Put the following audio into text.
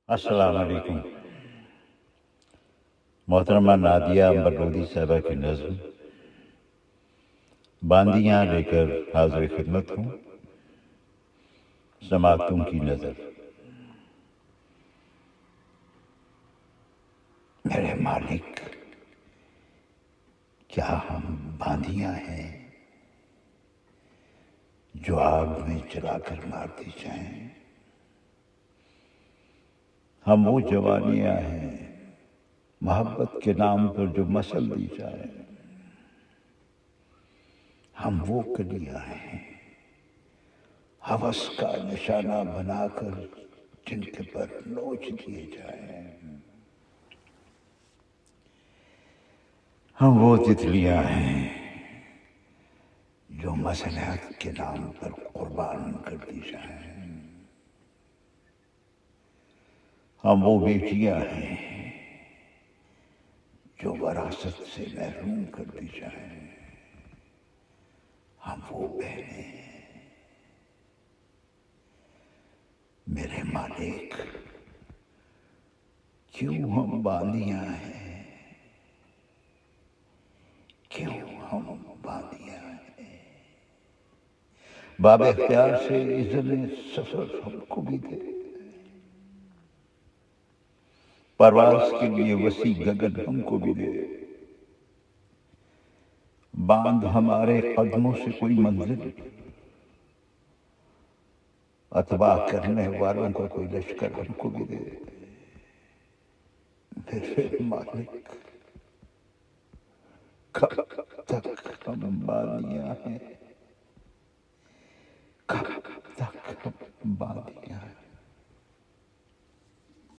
السلام علیکم۔ محترمہ نادیہ بلودی صاحبہ کی نظم باندیاں لے کر حاضر خدمت ہوں، سماعت تم کی نظر۔ میرے مالک، کیا ہم باندیاں ہیں جو آگ میں جلا کر مار دی جائیں؟ ہم وہ جوانیاں ہیں محبت کے نام پر جو مسل دی جائیں؟ ہم وہ کلیاں ہیں ہوس کا نشانہ بنا کر جن کے پر نوچ دیے جائیں؟ ہم وہ تتلیاں ہیں جو مصلحت کے نام پر قربان کر دی جائیں؟ ہم وہ بیٹیاں ہیں جو وراثت سے محروم کر دی جائیں؟ ہم وہ بہنیں ہیں میرے مالک، کیوں ہم باندیاں ہیں، کیوں ہم باندیاں ہیں؟ باب اختیار سے اذن سفر ہم کو بھی دے، پرواز کے لیے وسیع گگن ہم کو بھی دے، باندھ ہمارے قدموں سے کوئی منزل، اتباع کرنے والوں کا کوئی لشکر ہم کو بھی دے۔ میرے مالک، کب تک ہم باندیاں ہیں، کب تک ہم باندیاں ہیں؟